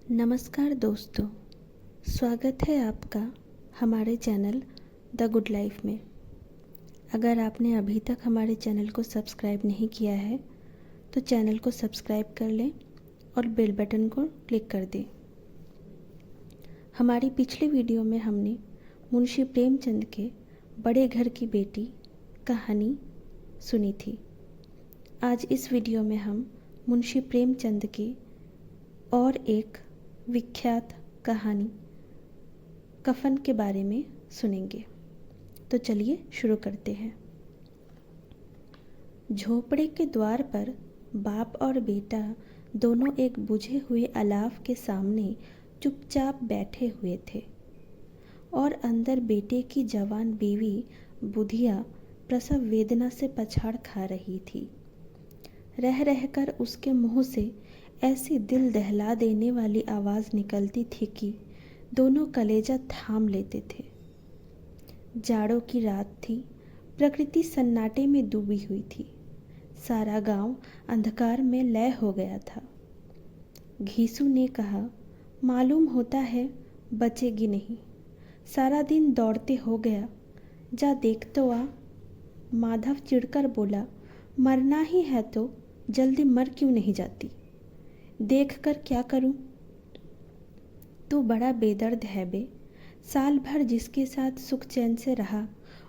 नमस्कार दोस्तों, स्वागत है आपका हमारे चैनल द गुड लाइफ में। अगर आपने अभी तक हमारे चैनल को सब्सक्राइब नहीं किया है तो चैनल को सब्सक्राइब कर लें और बेल बटन को क्लिक कर दें। हमारी पिछली वीडियो में हमने मुंशी प्रेमचंद के बड़े घर की बेटी कहानी सुनी थी। आज इस वीडियो में हम मुंशी प्रेमचंद के और एक विख्यात कहानी कफन के बारे में सुनेंगे। तो चलिए शुरू करते हैं। झोपड़े के द्वार पर बाप और बेटा दोनों एक बुझे हुए अलाव के सामने चुपचाप बैठे हुए थे और अंदर बेटे की जवान बीवी बुधिया प्रसव वेदना से पछाड़ खा रही थी। रह रहकर उसके मुंह से ऐसी दिल दहला देने वाली आवाज़ निकलती थी कि दोनों कलेजा थाम लेते थे। जाड़ों की रात थी, प्रकृति सन्नाटे में डूबी हुई थी। सारा गांव अंधकार में लय हो गया था। घीसू ने कहा, मालूम होता है बचेगी नहीं, सारा दिन दौड़ते हो गया, जा देख तो आ। माधव चिढ़कर बोला, मरना ही है तो जल्दी मर क्यों नहीं जाती, देख कर क्या करूं। तू बड़ा बेदर्द है बे, साल भर जिसके साथ सुख चैन से रहा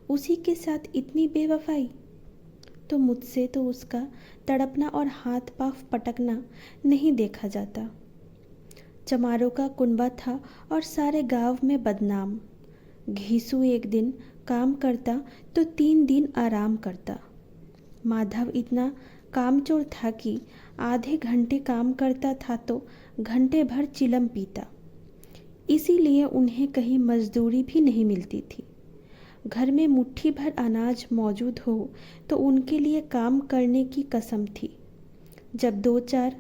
उसी के साथ इतनी बेवफाई। तो मुझसे तो उसका तड़पना और हाथ पांव पटकना नहीं देखा जाता। चमारों का कुनबा था और सारे गांव में बदनाम। घीसू एक दिन काम करता तो 3 दिन आराम करता। माधव इतना कामचोर था कि आधे घंटे काम करता था तो घंटे भर चिलम पीता। इसीलिए उन्हें कहीं मजदूरी भी नहीं मिलती थी। घर में मुट्ठी भर अनाज मौजूद हो तो उनके लिए काम करने की कसम थी। जब 2-4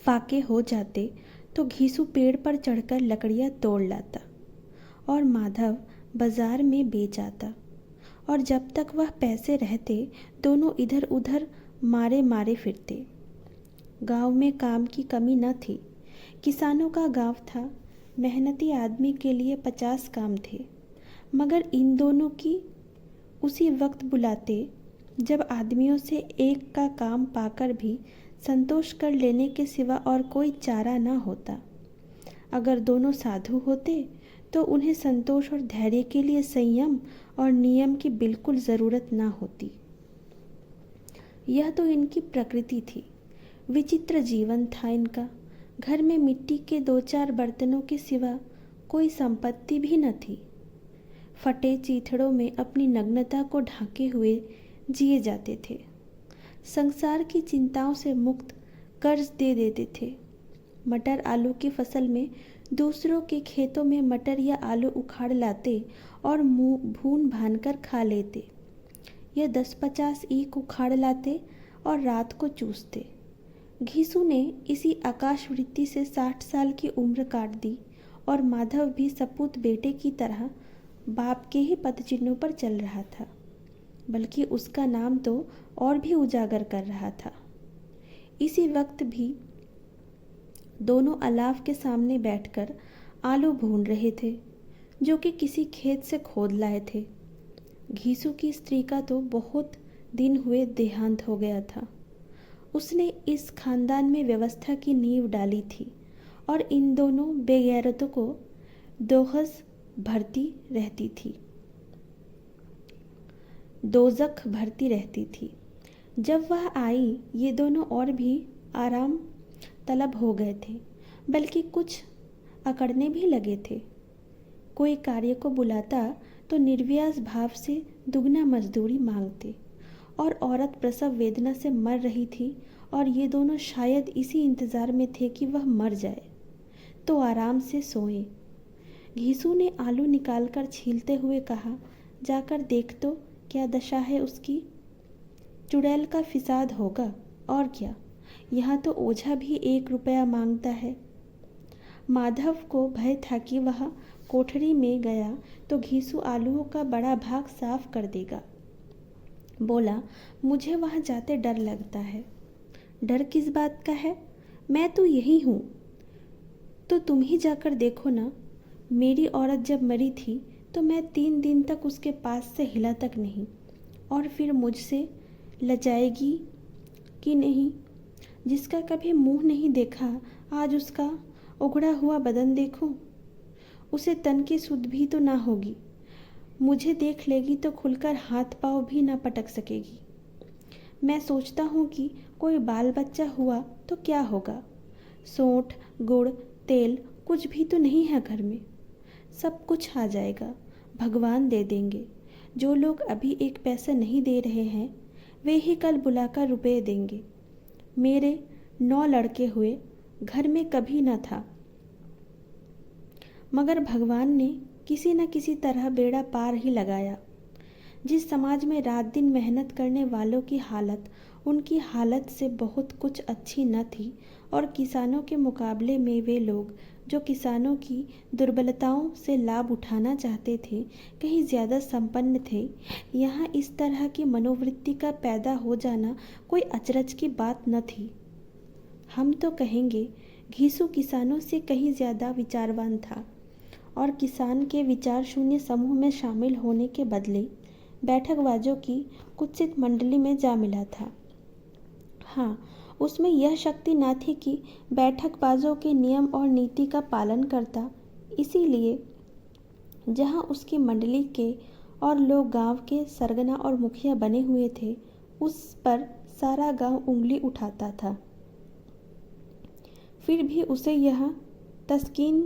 फाके हो जाते तो घीसू पेड़ पर चढ़कर लकड़ियां तोड़ लाता और माधव बाजार में बेच आता। और जब तक वह पैसे रहते दोनों इधर उधर मारे मारे फिरते। गांव में काम की कमी न थी। किसानों का गांव था, मेहनती आदमी के लिए 50 काम थे, मगर इन दोनों की उसी वक्त बुलाते जब आदमियों से एक का काम पाकर भी संतोष कर लेने के सिवा और कोई चारा न होता। अगर दोनों साधु होते तो उन्हें संतोष और धैर्य के लिए संयम और नियम की बिल्कुल ज़रूरत ना होती। यह तो इनकी प्रकृति थी। विचित्र जीवन था इनका। घर में मिट्टी के 2-4 बर्तनों के सिवा कोई संपत्ति भी न थी। फटे चीथड़ों में अपनी नग्नता को ढांके हुए जिए जाते थे। संसार की चिंताओं से मुक्त कर्ज दे देते थे। मटर आलू की फसल में दूसरों के खेतों में मटर या आलू उखाड़ लाते और मुंह भून भान कर खा लेते, या 10-50 ईख उखाड़ लाते और रात को चूसते। घीसू ने इसी आकाशवृत्ति से 60 साल की उम्र काट दी और माधव भी सपूत बेटे की तरह बाप के ही पदचिन्हों पर चल रहा था, बल्कि उसका नाम तो और भी उजागर कर रहा था। इसी वक्त भी दोनों अलाव के सामने बैठकर आलू भून रहे थे, जो कि किसी खेत से खोद लाए थे। घीसू की स्त्री का तो बहुत दिन हुए देहांत हो गया था। उसने इस खानदान में व्यवस्था की नींव डाली थी और इन दोनों बेगैरतों को दोजख भरती रहती थी। जब वह आई ये दोनों और भी आराम तलब हो गए थे, बल्कि कुछ अकड़ने भी लगे थे। कोई कार्य को बुलाता तो निर्व्याज भाव से दुगना मजदूरी मांगते। और औरत प्रसव वेदना से मर रही थी और ये दोनों शायद इसी इंतज़ार में थे कि वह मर जाए तो आराम से सोए। घीसू ने आलू निकालकर छीलते हुए कहा, जाकर देख तो क्या दशा है उसकी। चुड़ैल का फिसाद होगा और क्या, यहाँ तो ओझा भी 1 रुपया मांगता है। माधव को भय था कि वह कोठरी में गया तो घीसू आलूओं का बड़ा भाग साफ कर देगा। बोला, मुझे वहाँ जाते डर लगता है। डर किस बात का है, मैं तो यही हूँ। तो तुम ही जाकर देखो ना। मेरी औरत जब मरी थी तो मैं 3 दिन तक उसके पास से हिला तक नहीं, और फिर मुझसे लजाएगी कि नहीं? जिसका कभी मुंह नहीं देखा, आज उसका उघड़ा हुआ बदन देखूं? उसे तन की सुध भी तो ना होगी। मुझे देख लेगी तो खुलकर हाथ पाँव भी ना पटक सकेगी। मैं सोचता हूँ कि कोई बाल बच्चा हुआ तो क्या होगा। सोंठ, गुड़, तेल कुछ भी तो नहीं है घर में। सब कुछ आ जाएगा, भगवान दे देंगे। जो लोग अभी 1 पैसा नहीं दे रहे हैं, वे ही कल बुलाकर रुपए देंगे। मेरे 9 लड़के हुए, घर में कभी न था, मगर भगवान ने किसी न किसी तरह बेड़ा पार ही लगाया। जिस समाज में रात दिन मेहनत करने वालों की हालत उनकी हालत से बहुत कुछ अच्छी न थी, और किसानों के मुकाबले में वे लोग जो किसानों की दुर्बलताओं से लाभ उठाना चाहते थे, कहीं ज़्यादा संपन्न थे, यहाँ इस तरह की मनोवृत्ति का पैदा हो जाना कोई अचरज की बात न थी। हम तो कहेंगे घीसू किसानों से कहीं ज़्यादा विचारवान था, और किसान के विचार शून्य समूह में शामिल होने के बदले बैठकबाजों की कुत्सित मंडली में जा मिला था। हाँ, उसमें यह शक्ति न थी कि बैठकबाजों के नियम और नीति का पालन करता, इसीलिए जहाँ उसकी मंडली के और लोग गांव के सरगना और मुखिया बने हुए थे, उस पर सारा गांव उंगली उठाता था। फिर भी उसे यह तस्कीन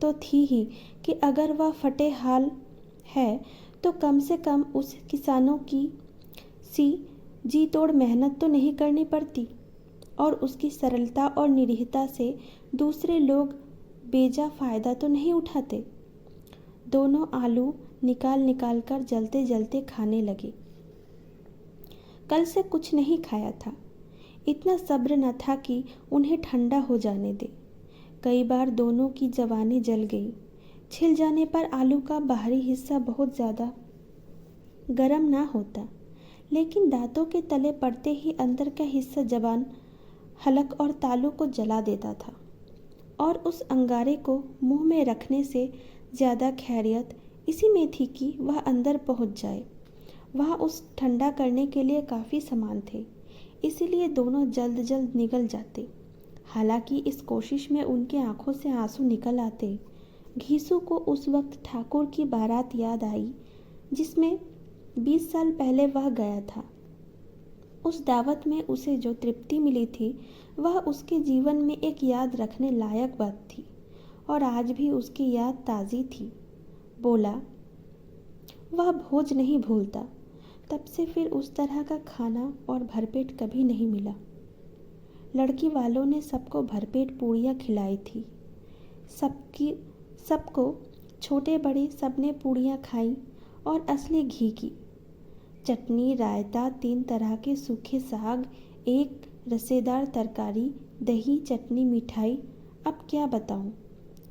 तो थी ही कि अगर वह फटे हाल है तो कम से कम उस किसानों की सी जी तोड़ मेहनत तो नहीं करनी पड़ती, और उसकी सरलता और निरीहता से दूसरे लोग बेजा फायदा तो नहीं उठाते। दोनों आलू निकाल निकाल कर जलते जलते खाने लगे। कल से कुछ नहीं खाया था, इतना सब्र न था कि उन्हें ठंडा हो जाने दे। कई बार दोनों की जवानी जल गई। छिल जाने पर आलू का बाहरी हिस्सा बहुत ज़्यादा गर्म ना होता, लेकिन दांतों के तले पड़ते ही अंदर का हिस्सा जबान, हलक और तालू को जला देता था, और उस अंगारे को मुंह में रखने से ज़्यादा खैरियत इसी में थी कि वह अंदर पहुंच जाए। वहाँ उस ठंडा करने के लिए काफ़ी सामान थे, इसीलिए दोनों जल्द जल्द निकल जाते। हालांकि इस कोशिश में उनके आंखों से आंसू निकल आते। घीसू को उस वक्त ठाकुर की बारात याद आई जिसमें 20 साल पहले वह गया था। उस दावत में उसे जो तृप्ति मिली थी वह उसके जीवन में एक याद रखने लायक बात थी, और आज भी उसकी याद ताज़ी थी। बोला, वह भोज नहीं भूलता। तब से फिर उस तरह का खाना और भरपेट कभी नहीं मिला। लड़की वालों ने सबको भरपेट पूड़ियाँ खिलाई थी। सबको छोटे बड़े सबने पूड़ियाँ खाई, और असली घी की। चटनी, रायता, 3 तरह के सूखे साग, एक रसेदार तरकारी, दही, चटनी, मिठाई। अब क्या बताऊं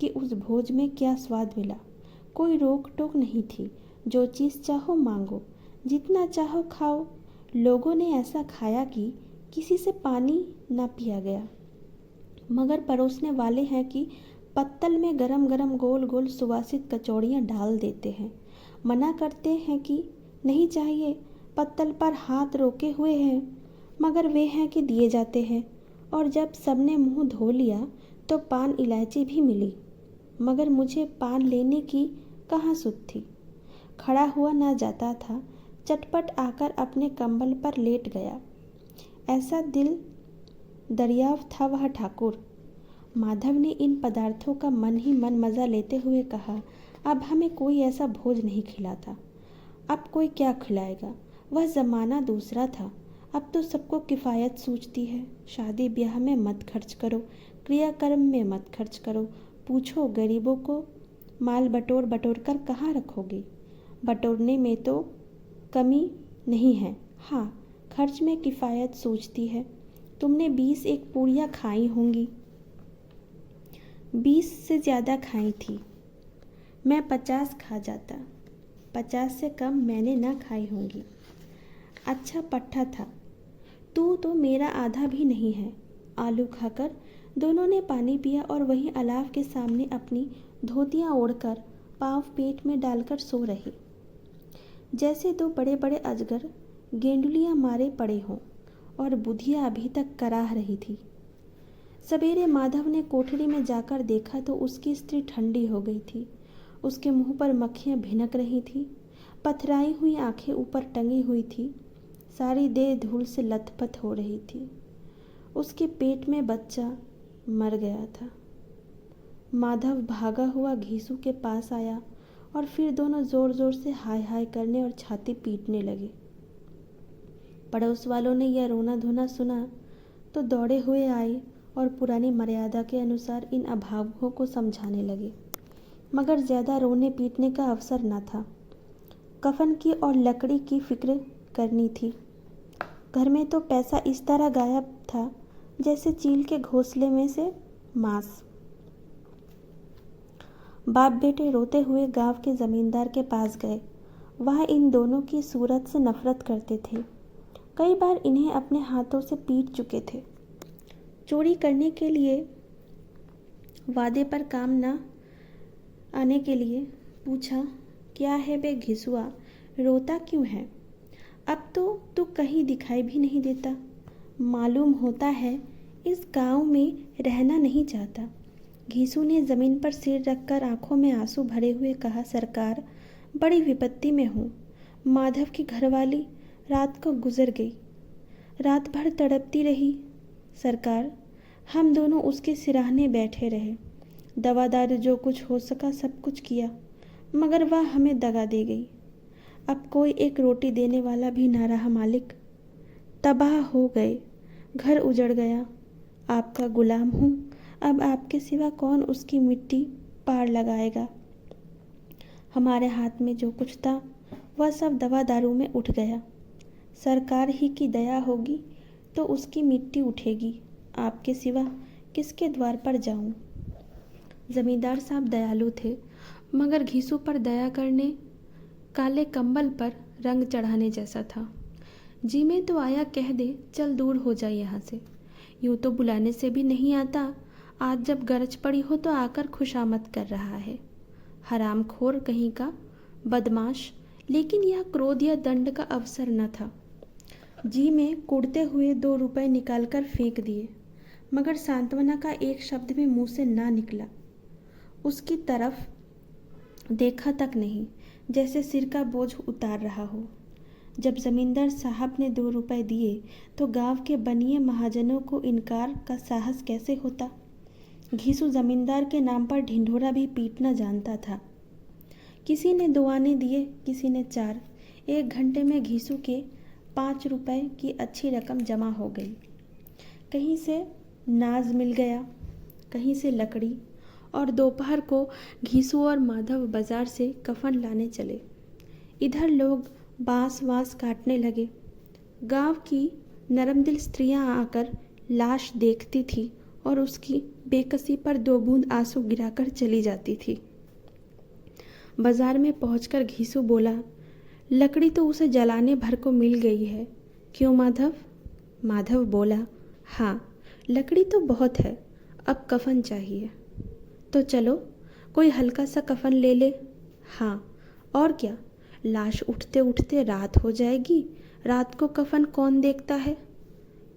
कि उस भोज में क्या स्वाद मिला। कोई रोक टोक नहीं थी, जो चीज़ चाहो मांगो, जितना चाहो खाओ। लोगों ने ऐसा खाया कि किसी से पानी ना पिया गया, मगर परोसने वाले हैं कि पत्तल में गरम गरम गोल गोल सुवासित कचौड़ियाँ डाल देते हैं। मना करते हैं कि नहीं चाहिए, पत्तल पर हाथ रोके हुए हैं, मगर वे हैं कि दिए जाते हैं। और जब सबने मुंह धो लिया तो पान इलायची भी मिली, मगर मुझे पान लेने की कहाँ सुध थी। खड़ा हुआ ना जाता था, चटपट आकर अपने कंबल पर लेट गया। ऐसा दिल दरियाव था वह ठाकुर। माधव ने इन पदार्थों का मन ही मन मज़ा लेते हुए कहा, अब हमें कोई ऐसा भोज नहीं खिलाता। अब कोई क्या खिलाएगा। वह ज़माना दूसरा था। अब तो सबको किफ़ायत सूझती है। शादी ब्याह में मत खर्च करो, क्रियाकर्म में मत खर्च करो। पूछो गरीबों को, माल बटोर बटोर कर कहाँ रखोगे। बटोरने में तो कमी नहीं है, हाँ खर्च में किफ़ायत सूझती है। तुमने 20 पूड़ियाँ खाई होंगी। 20 से ज़्यादा खाई थी। मैं 50 खा जाता। 50 से कम मैंने ना खाई होंगी। अच्छा पट्ठा था। तू तो मेरा आधा भी नहीं है। आलू खाकर दोनों ने पानी पिया और वहीं अलाव के सामने अपनी धोतियां ओढ़कर पाँव पेट में डालकर सो रहे, जैसे दो बड़े बड़े अजगर गेंडुलियां मारे पड़े हों। और बुधिया अभी तक कराह रही थी। सवेरे माधव ने कोठरी में जाकर देखा तो उसकी स्त्री ठंडी हो गई थी। उसके मुंह पर मक्खियां भिनक रही थी, पथराई हुई आंखें ऊपर टंगी हुई थी, सारी देह धूल से लथपथ हो रही थी। उसके पेट में बच्चा मर गया था। माधव भागा हुआ घीसू के पास आया और फिर दोनों जोर जोर से हाय हाय करने और छाती पीटने लगे। पड़ोस वालों ने यह रोना धोना सुना तो दौड़े हुए आए और पुरानी मर्यादा के अनुसार इन अभावकों को समझाने लगे, मगर ज़्यादा रोने पीटने का अवसर न था। कफन की और लकड़ी की फिक्र करनी थी। घर में तो पैसा इस तरह गायब था जैसे चील के घोंसले में से मांस। बाप बेटे रोते हुए गांव के जमींदार के पास गए। वह इन दोनों की सूरत से नफरत करते थे। कई बार इन्हें अपने हाथों से पीट चुके थे। चोरी करने के लिए वादे पर काम न आने के लिए पूछा, क्या है बे घिसुआ, रोता क्यों है? अब तो तू कहीं दिखाई भी नहीं देता। मालूम होता है इस गांव में रहना नहीं चाहता। घीसू ने ज़मीन पर सिर रखकर आंखों में आंसू भरे हुए कहा, सरकार, बड़ी विपत्ति में हूँ। माधव की घरवाली रात को गुजर गई। रात भर तड़पती रही। सरकार, हम दोनों उसके सिराहने बैठे रहे। दवा दारू जो कुछ हो सका सब कुछ किया, मगर वह हमें दगा दे गई। अब कोई एक रोटी देने वाला भी ना रहा मालिक। तबाह हो गए, घर उजड़ गया। आपका गुलाम हूँ। अब आपके सिवा कौन उसकी मिट्टी पार लगाएगा? हमारे हाथ में जो कुछ था वह सब दवा दारू में उठ गया। सरकार ही की दया होगी तो उसकी मिट्टी उठेगी। आपके सिवा किसके द्वार पर जाऊं? जमींदार साहब दयालु थे, मगर घीसू पर दया करने काले कंबल पर रंग चढ़ाने जैसा था। जी में तो आया कह दे, चल दूर हो जाए यहाँ से। यूँ तो बुलाने से भी नहीं आता, आज जब गरज पड़ी हो तो आकर खुशामद कर रहा है। हरामखोर कहीं का, बदमाश। लेकिन यह क्रोध या दंड का अवसर न था। जी में कुड़ते हुए 2 रुपए निकालकर फेंक दिए, मगर सांत्वना का एक शब्द भी मुंह से ना निकला। उसकी तरफ देखा तक नहीं, जैसे सिर का बोझ उतार रहा हो। जब जमींदार साहब ने 2 रुपए दिए तो गांव के बनिए महाजनों को इनकार का साहस कैसे होता। घीसू जमींदार के नाम पर ढिंढोरा भी पीटना जानता था। किसी ने 2 आने दिए, किसी ने 4। 1 घंटे में घीसू के 5 रुपए की अच्छी रकम जमा हो गई। कहीं से नाज मिल गया, कहीं से लकड़ी, और दोपहर को घीसू और माधव बाजार से कफन लाने चले। इधर लोग बांस वांस काटने लगे। गांव की नरमदिल स्त्रियां आकर लाश देखती थी और उसकी बेकसी पर 2 बूंद आंसू गिराकर चली जाती थी। बाजार में पहुंचकर घीसू बोला, लकड़ी तो उसे जलाने भर को मिल गई है। क्यों माधव? माधव बोला, हाँ, लकड़ी तो बहुत है, अब कफन चाहिए। तो चलो कोई हल्का सा कफन ले ले। हाँ, और क्या, लाश उठते उठते रात हो जाएगी। रात को कफन कौन देखता है?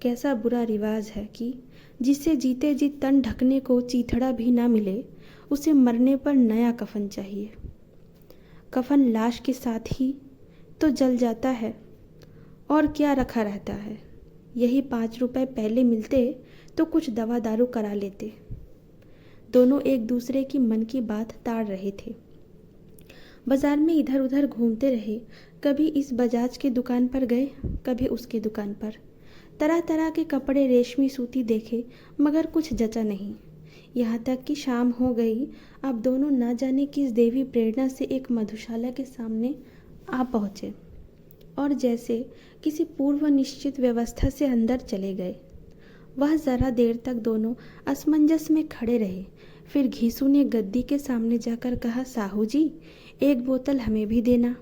कैसा बुरा रिवाज है कि जिसे जीते जी तन ढकने को चीथड़ा भी ना मिले, उसे मरने पर नया कफन चाहिए। कफन लाश के साथ ही तो जल जाता है, और क्या रखा रहता है। यही 5 रुपए पहले मिलते तो कुछ दवा दारू करा लेते। दोनों एक दूसरे की मन की बात ताड़ रहे थे। बाजार में इधर उधर घूमते रहे। कभी इस बजाज की दुकान पर गए, कभी उसकी दुकान पर। तरह तरह के कपड़े, रेशमी सूती देखे, मगर कुछ जचा नहीं। यहाँ तक कि शाम हो गई। अब दोनों न जाने किस देवी प्रेरणा से एक मधुशाला के सामने आ पहुँचे और जैसे किसी पूर्व निश्चित व्यवस्था से अंदर चले गए। वह ज़रा देर तक दोनों असमंजस में खड़े रहे। फिर घीसू ने गद्दी के सामने जाकर कहा, साहू जी, 1 बोतल हमें भी देना।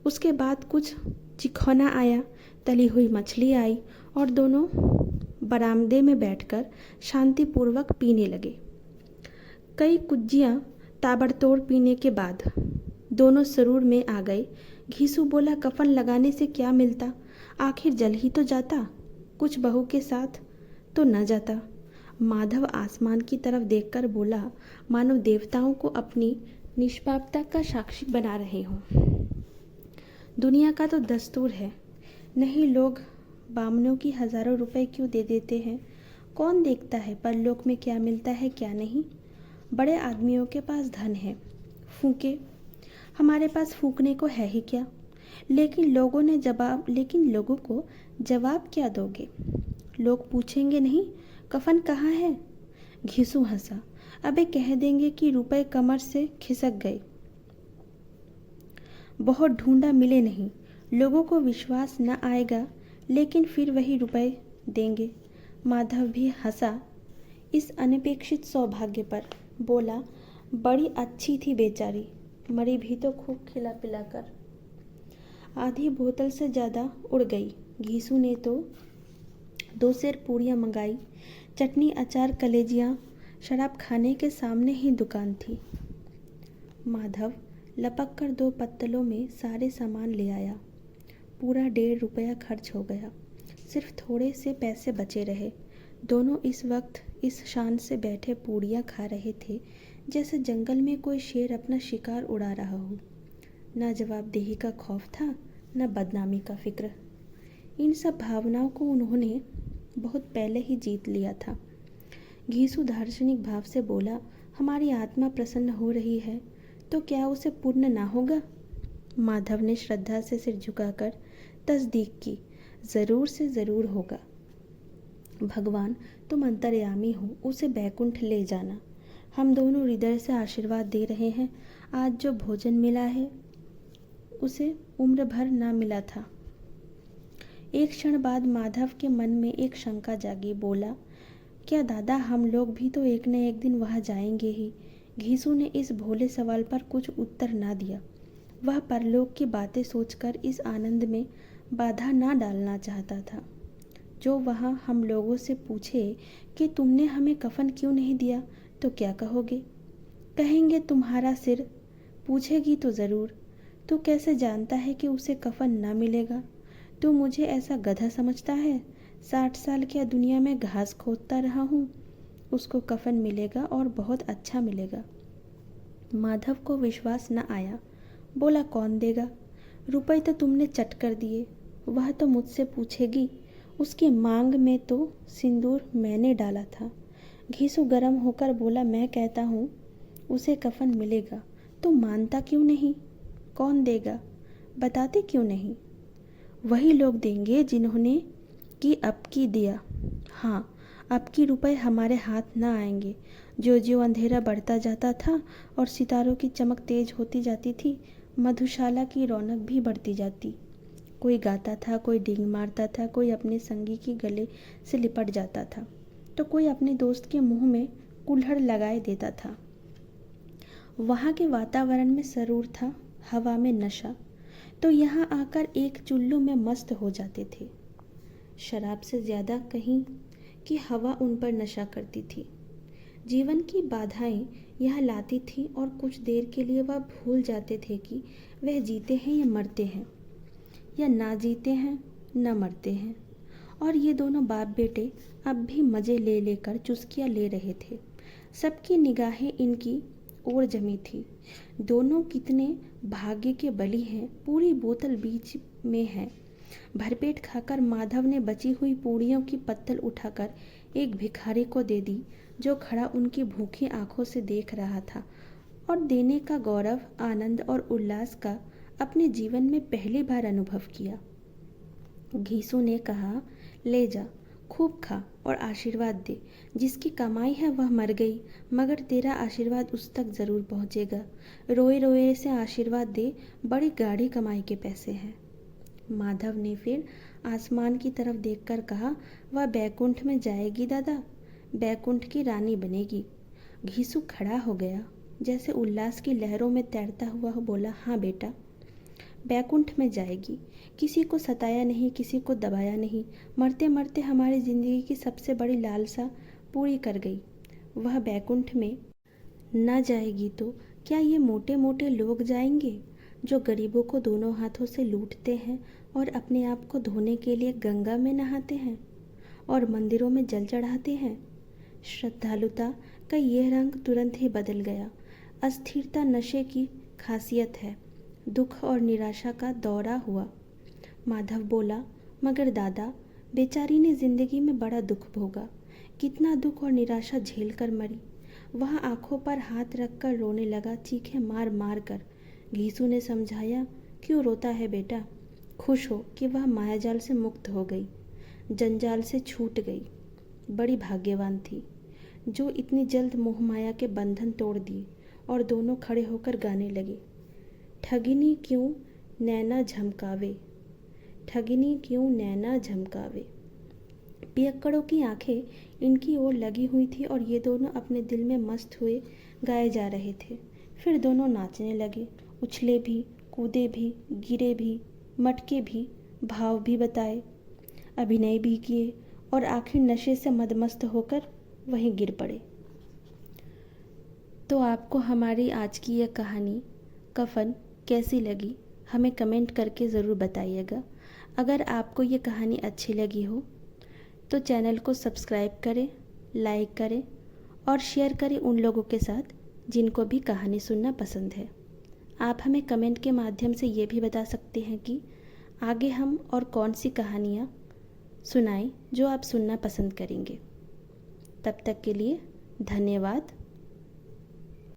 उसके बाद कुछ चिखौना आया, तली हुई मछली आई और दोनों बरामदे में बैठकर शांतिपूर्वक पीने लगे। कई कुज्जियाँ ताबड़तोड़ पीने के बाद दोनों सरूर में आ गए। घीसू बोला, कफन लगाने से क्या मिलता, आखिर जल ही तो जाता, कुछ बहू के साथ तो न जाता। माधव आसमान की तरफ देखकर बोला, मानो देवताओं को अपनी निष्पापता का साक्षी बना रहे हों। दुनिया का तो दस्तूर है, नहीं लोग बामनों की हजारों रुपए क्यों दे देते हैं। कौन देखता है परलोक में क्या मिलता है क्या नहीं। बड़े आदमियों के पास धन है, फूके, हमारे पास फूकने को है ही क्या। लेकिन लोगों को जवाब क्या दोगे। लोग पूछेंगे नहीं कफन कहाँ है। घिसू हंसा, अबे कह देंगे कि रुपए कमर से खिसक गए, बहुत ढूंढा मिले नहीं। लोगों को विश्वास न आएगा, लेकिन फिर वही रुपए देंगे। माधव भी हंसा इस अनपेक्षित सौभाग्य पर, बोला, बड़ी अच्छी थी बेचारी, मरी भी तो खूब खिला पिलाकर। आधी बोतल से ज़्यादा उड़ गई। घीसू ने तो 2 सेर पूड़ियाँ मंगाई, चटनी अचार कलेजियाँ। शराब खाने के सामने ही दुकान थी। माधव लपक कर 2 पत्तलों में सारे सामान ले आया। पूरा 1.5 रुपया खर्च हो गया, सिर्फ थोड़े से पैसे बचे रहे। दोनों इस वक्त इस शान से बैठे पूड़ियाँ खा रहे थे जैसे जंगल में कोई शेर अपना शिकार उड़ा रहा हो। न जवाबदेही का खौफ था, न बदनामी का फिक्र। इन सब भावनाओं को उन्होंने बहुत पहले ही जीत लिया था। घीसू दार्शनिक भाव से बोला, हमारी आत्मा प्रसन्न हो रही है तो क्या उसे पुण्य ना होगा। माधव ने श्रद्धा से सिर झुकाकर तस्दीक की, जरूर से जरूर होगा। भगवान तुम अंतर्यामी हो, उसे बैकुंठ ले जाना। हम दोनों हृदय से आशीर्वाद दे रहे हैं। आज जो भोजन मिला है उसे उम्र भर ना मिला था। एक क्षण बाद माधव के मन में एक शंका जागी। बोला, क्या दादा हम लोग भी तो एक न एक दिन वहाँ जाएंगे ही। घीसू ने इस भोले सवाल पर कुछ उत्तर ना दिया। वह परलोक की बातें सोचकर इस आनंद में बाधा ना डालना चाहता था। जो वहाँ हम लोगों से पूछे कि तुमने हमें कफन क्यों नहीं दिया तो क्या कहोगे। कहेंगे तुम्हारा सिर। पूछेगी तो ज़रूर, तू कैसे जानता है कि उसे कफन ना मिलेगा। तू मुझे ऐसा गधा समझता है। 60 साल क्या दुनिया में घास खोदता रहा हूँ। उसको कफन मिलेगा और बहुत अच्छा मिलेगा। माधव को विश्वास न आया। बोला, कौन देगा। रुपए तो तुमने चट कर दिए। वह तो मुझसे पूछेगी। उसकी मांग में तो सिंदूर मैंने डाला था। घीसू गर्म होकर बोला, मैं कहता हूँ उसे कफन मिलेगा तो मानता क्यों नहीं। कौन देगा बताते क्यों नहीं। वही लोग देंगे जिन्होंने कि अब की दिया। हाँ, अब की रुपए हमारे हाथ ना आएंगे। जो जो अंधेरा बढ़ता जाता था और सितारों की चमक तेज होती जाती थी, मधुशाला की रौनक भी बढ़ती जाती। कोई गाता था, कोई डींग मारता था, कोई अपने संगी की गले से लिपट जाता था तो कोई अपने दोस्त के मुंह में कुल्हड़ लगाए देता था। वहाँ के वातावरण में सरूर था, हवा में नशा, तो यहाँ आकर एक चुल्लू में मस्त हो जाते थे। शराब से ज़्यादा कहीं कि हवा उन पर नशा करती थी। जीवन की बाधाएं यह लाती थी और कुछ देर के लिए वह भूल जाते थे कि वह जीते हैं या मरते हैं, या ना जीते हैं न मरते हैं। और ये दोनों बाप बेटे अब भी मज़े ले लेकर चुस्कियाँ ले रहे थे। सबकी निगाहें इनकी ओर जमी थी। दोनों कितने भाग्य के बली हैं। पूरी बोतल बीच में है। भरपेट खाकर माधव ने बची हुई पूड़ियों की पत्तल उठाकर एक भिखारी को दे दी, जो खड़ा उनकी भूखी आंखों से देख रहा था और देने का गौरव, आनंद और उल्लास का अपने जीवन में पहली बार अनुभव किया। घीसू ने कहा, ले जा, खूब खा और आशीर्वाद दे। जिसकी कमाई है वह मर गई, मगर तेरा आशीर्वाद उस तक जरूर पहुँचेगा। रोए रोए से आशीर्वाद दे, बड़ी गाढ़ी कमाई के पैसे हैं। माधव ने फिर आसमान की तरफ देखकर कहा, वह बैकुंठ में जाएगी दादा, बैकुंठ की रानी बनेगी। घीसू खड़ा हो गया, जैसे उल्लास की लहरों में तैरता हुआ बोला, हाँ बेटा, बैकुंठ में जाएगी। किसी को सताया नहीं, किसी को दबाया नहीं, मरते मरते हमारी ज़िंदगी की सबसे बड़ी लालसा पूरी कर गई। वह बैकुंठ में न जाएगी तो क्या ये मोटे मोटे लोग जाएंगे जो गरीबों को दोनों हाथों से लूटते हैं और अपने आप को धोने के लिए गंगा में नहाते हैं और मंदिरों में जल चढ़ाते हैं? श्रद्धालुता का यह रंग तुरंत ही बदल गया। अस्थिरता नशे की खासियत है। दुख और निराशा का दौरा हुआ। माधव बोला, मगर दादा, बेचारी ने जिंदगी में बड़ा दुख भोगा। कितना दुख और निराशा झेल कर मरी। वह आंखों पर हाथ रखकर रोने लगा, चीखें मार मार कर। घीसू ने समझाया, क्यों रोता है बेटा? खुश हो कि वह मायाजाल से मुक्त हो गई, जंजाल से छूट गई। बड़ी भाग्यवान थी जो इतनी जल्द मोह माया के बंधन तोड़ दिए। और दोनों खड़े होकर गाने लगे, ठगिनी क्यों नैना झमकावे, ठगिनी क्यों नैना झमकावे। पियक्कड़ों की आंखें इनकी ओर लगी हुई थी और ये दोनों अपने दिल में मस्त हुए गाए जा रहे थे। फिर दोनों नाचने लगे, उछले भी, कूदे भी, गिरे भी, मटके भी, भाव भी बताए, अभिनय भी किए और आखिर नशे से मदमस्त होकर वहीं गिर पड़े। तो आपको हमारी आज की यह कहानी कफन कैसी लगी हमें कमेंट करके ज़रूर बताइएगा। अगर आपको ये कहानी अच्छी लगी हो तो चैनल को सब्सक्राइब करें, लाइक करें और शेयर करें उन लोगों के साथ जिनको भी कहानी सुनना पसंद है। आप हमें कमेंट के माध्यम से ये भी बता सकते हैं कि आगे हम और कौन सी कहानियाँ सुनाएं जो आप सुनना पसंद करेंगे। तब तक के लिए धन्यवाद।